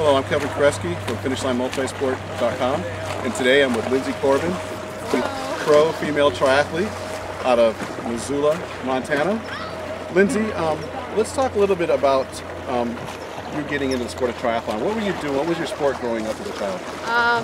Hello, I'm Kevin Koreski from FinishLineMultisport.com, and today I'm with Linsey Corbin, pro female triathlete out of Missoula, Montana. Linsey, let's talk a little bit about you getting into the sport of triathlon. What were you doing? What was your sport growing up as a child?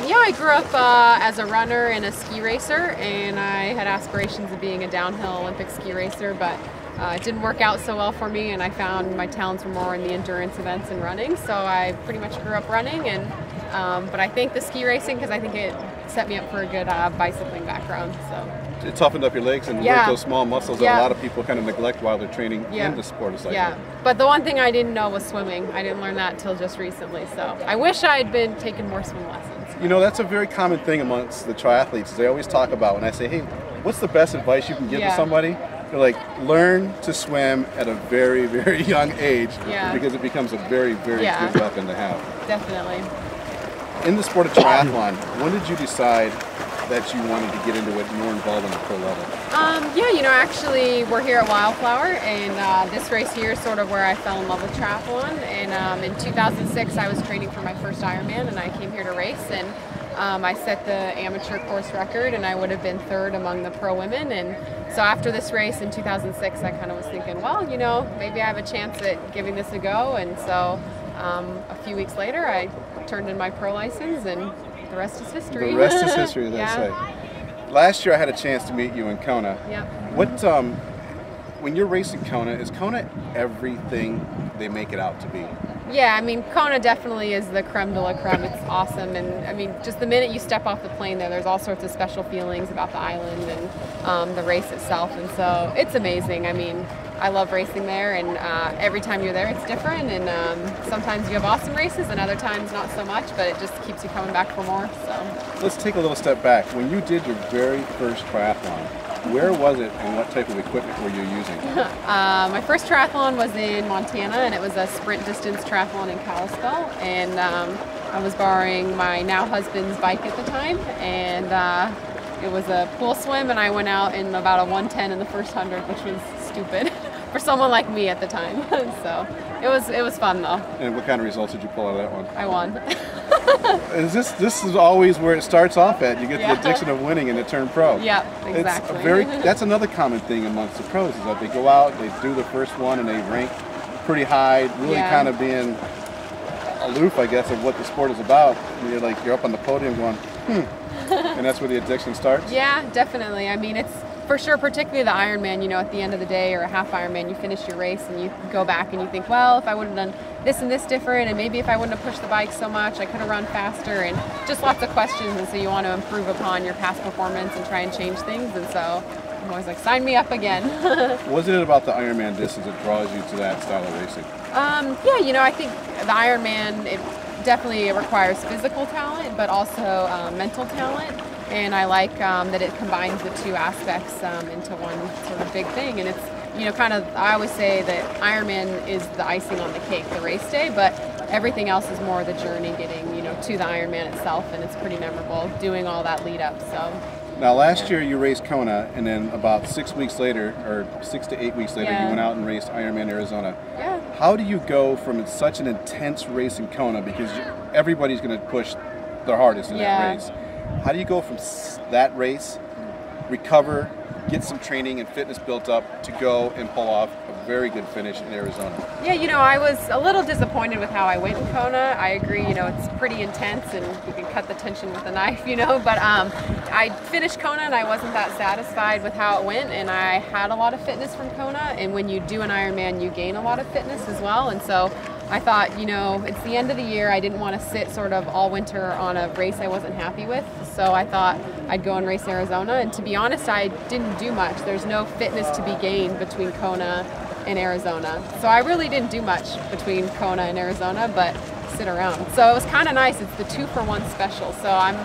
Yeah, I grew up as a runner and a ski racer, and I had aspirations of being a downhill Olympic ski racer, but it didn't work out so well for me, and I found my talents were more in the endurance events and running, so I pretty much grew up running, and but I think the ski racing, because I think it set me up for a good bicycling background. So it toughened up your legs and worked those small muscles that a lot of people kind of neglect while they're training in the sport of cycling. Yeah, but the one thing I didn't know was swimming. I didn't learn that until just recently, so I wish I had been taking more swim lessons. You know, that's a very common thing amongst the triathletes. They always talk about when I say, hey, what's the best advice you can give to somebody? They're like, learn to swim at a very, very young age because it becomes a very, very good weapon to have. Definitely. In the sport of triathlon, when did you decide that you wanted to get into it more involved on the pro level? Yeah, you know, actually we're here at Wildflower, and this race here is sort of where I fell in love with triathlon. And in 2006 I was training for my first Ironman, and I came here to race, and I set the amateur course record, and I would have been third among the pro women. And so after this race in 2006, I kind of was thinking, well, you know, maybe I have a chance at giving this a go. And so a few weeks later, I turned in my pro license, and the rest is history. The rest is history, as they say. Last year, I had a chance to meet you in Kona. Yeah. What, when you're racing Kona, is Kona everything they make it out to be? Yeah, I mean, Kona definitely is the creme de la creme. It's awesome, and I mean, just the minute you step off the plane there's all sorts of special feelings about the island and the race itself, and so it's amazing. I mean, I love racing there, and every time you're there it's different, and sometimes you have awesome races and other times not so much, but it just keeps you coming back for more. So let's take a little step back. When you did your very first triathlon, where was it and what type of equipment were you using? My first triathlon was in Montana, and it was a sprint distance triathlon in Kalispell, and I was borrowing my now husband's bike at the time, and it was a pool swim, and I went out in about a 110 in the first 100, which was stupid for someone like me at the time. So it was fun though. And what kind of results did you pull out of that one? I won. This is always where it starts off at. You get the addiction of winning and to turn pro. Yeah, exactly. That's another common thing amongst the pros, is that they go out, they do the first one, and they rank pretty high, really kind of being aloof, I guess, of what the sport is about. And you're up on the podium going, and that's where the addiction starts? Yeah, definitely. I mean, it's for sure, particularly the Ironman, you know, at the end of the day, or a half Ironman, you finish your race and you go back and you think, well, if I would have done this and this different, and maybe if I wouldn't have pushed the bike so much, I could have run faster, and just lots of questions, and so you want to improve upon your past performance and try and change things, and so I'm always like, sign me up again. What is it about the Ironman distance that draws you to that style of racing? Yeah, you know, I think the Ironman, it definitely requires physical talent, but also mental talent. And I like that it combines the two aspects into one sort of big thing. And it's, you know, kind of, I always say that Ironman is the icing on the cake, the race day, but everything else is more the journey getting, you know, to the Ironman itself, and it's pretty memorable doing all that lead up. So. Now last year you raced Kona, and then about 6 weeks later, or 6 to 8 weeks later, you went out and raced Ironman Arizona. Yeah. How do you go from such an intense race in Kona, because everybody's going to push their hardest in that race? How do you go from that race, recover, get some training and fitness built up to go and pull off a very good finish in Arizona? Yeah, you know, I was a little disappointed with how I went in Kona. I agree, you know, it's pretty intense and you can cut the tension with a knife, you know, but I finished Kona and I wasn't that satisfied with how it went, and I had a lot of fitness from Kona, and when you do an Ironman, you gain a lot of fitness as well, and so I thought, you know, it's the end of the year. I didn't want to sit sort of all winter on a race I wasn't happy with. So I thought I'd go and race Arizona. And to be honest, I didn't do much. There's no fitness to be gained between Kona and Arizona. So I really didn't do much between Kona and Arizona, but sit around. So it was kind of nice. It's the 2-for-1 special. So I'm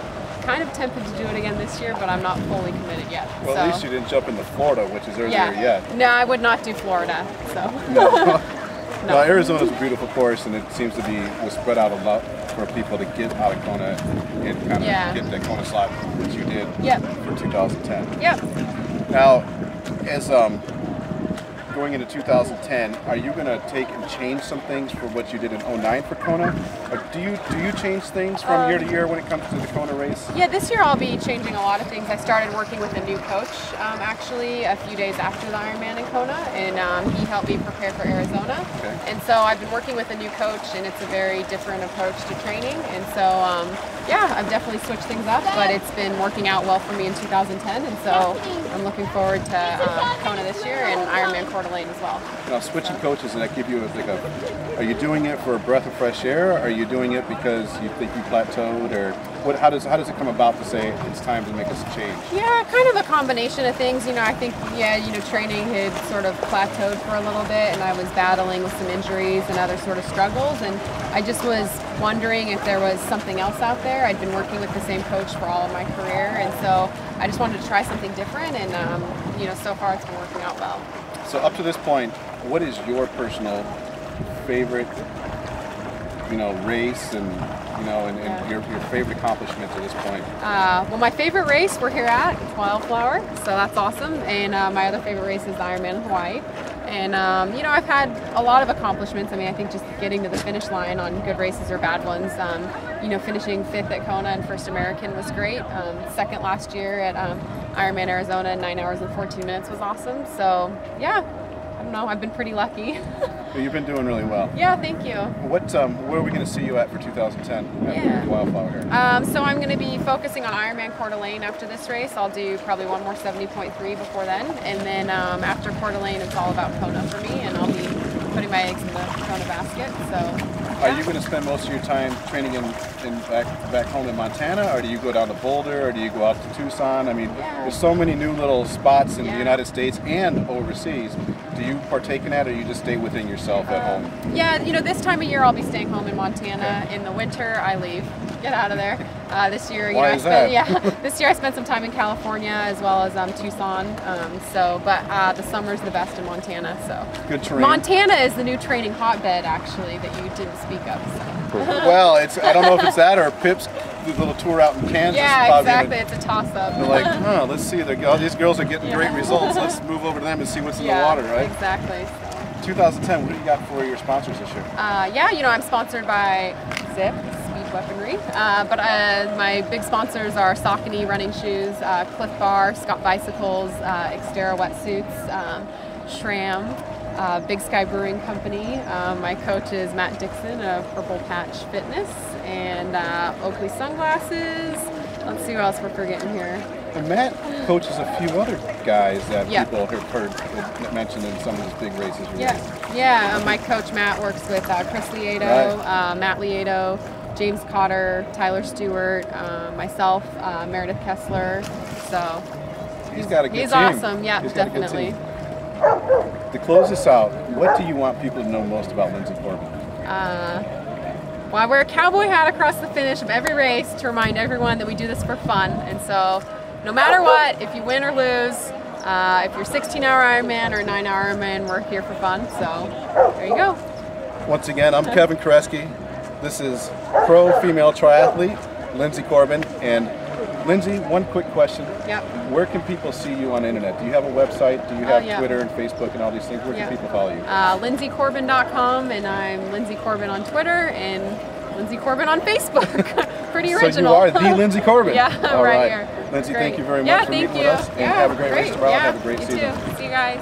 kind of tempted to do it again this year, but I'm not fully committed yet. Well, at least you didn't jump into Florida, which is earlier yet. No, I would not do Florida. So. No. No. Well, Arizona's a beautiful course, and it seems to be spread out a lot for people to get out of Kona and kind of get that Kona slot, which you did for 2010. Yep. Now, as going into 2010, are you going to take and change some things for what you did in '09 for Kona? Or do you change things from year to year when it comes to the Kona race? Yeah, this year I'll be changing a lot of things. I started working with a new coach actually a few days after the Ironman in Kona, and he helped me prepare for Arizona. Okay. And so I've been working with a new coach, and it's a very different approach to training. And so yeah, I've definitely switched things up, but it's been working out well for me in 2010, and so I'm looking forward to Kona this year and Ironman Coeur d'Alene as well. Now, switching coaches, does that give you like are you doing it for a breath of fresh air? Or are you doing it because you think you plateaued, or what? How does it come about to say it's time to make us a change? Yeah, kind of a combination of things. You know, I think training had sort of plateaued for a little bit, and I was battling with some injuries and other sort of struggles, and I just was wondering if there was something else out there. I'd been working with the same coach for all of my career, and so I just wanted to try something different, and so far it's been working out well. So up to this point, what is your personal favorite, race and your favorite accomplishment to this point? Well, my favorite race we're here at Wildflower, so that's awesome, and my other favorite race is the Ironman in Hawaii. And I've had a lot of accomplishments. I mean, I think just getting to the finish line on good races or bad ones. Finishing 5th at Kona and First American was great. 2nd last year at Ironman Arizona, 9 hours and 14 minutes was awesome. So yeah, I don't know. I've been pretty lucky. You've been doing really well. Yeah, thank you. Where are we going to see you at for 2010 at Wildflower here? So I'm going to be focusing on Ironman Coeur d'Alene after this race. I'll do probably one more 70.3 before then, and then after Coeur d'Alene, it's all about Kona for me, and I'll be putting my eggs in the Kona basket. So. Are you going to spend most of your time training back home in Montana, or do you go down to Boulder, or do you go out to Tucson? I mean, there's so many new little spots in the United States and overseas. Do you partake in that, or you just stay within yourself at home? Yeah, this time of year I'll be staying home in Montana. Okay. In the winter, I leave. Get out of there. This year, this year I spent some time in California as well as Tucson. But the summer's the best in Montana. So good terrain. Montana is the new training hotbed, actually, that you didn't speak of. So. Well, I don't know if it's that or Pip's little tour out in Kansas. Yeah, exactly. It's a toss-up. They're like, let's see. All these girls are getting great results. Let's move over to them and see what's in the water, right? Exactly. So. 2010. What do you got for your sponsors this year? I'm sponsored by Zip Weaponry, but my big sponsors are Saucony running shoes, Cliff Bar, Scott Bicycles, Xterra wetsuits, SRAM, Big Sky Brewing Company. My coach is Matt Dixon of Purple Patch Fitness, and Oakley Sunglasses. Let's see what else we're forgetting here. And Matt coaches a few other guys that people have heard mentioned in some of his big races. My coach Matt works with Chris Lieto, Matt Lieto, James Cotter, Tyler Stewart, myself, Meredith Kessler. So he's got a good team. He's awesome. Yeah, definitely. To close this out, what do you want people to know most about Linsey Corbin? Well, I wear a cowboy hat across the finish of every race to remind everyone that we do this for fun. And so, no matter what, if you win or lose, if you're 16-hour Ironman or 9-hour Ironman, we're here for fun. So, there you go. Once again, I'm Kevin Koreski. This is pro female triathlete Linsey Corbin. And Linsey, one quick question. Yep. Where can people see you on the internet? Do you have a website? Do you have Twitter and Facebook and all these things? Where can people follow you? LinseyCorbin.com, and I'm Linsey Corbin on Twitter and Linsey Corbin on Facebook. Pretty original. So you are the Linsey Corbin. All right here. Linsey, thank you very much for meeting with us. And have a great race tomorrow. Have a great season. You too. See you guys.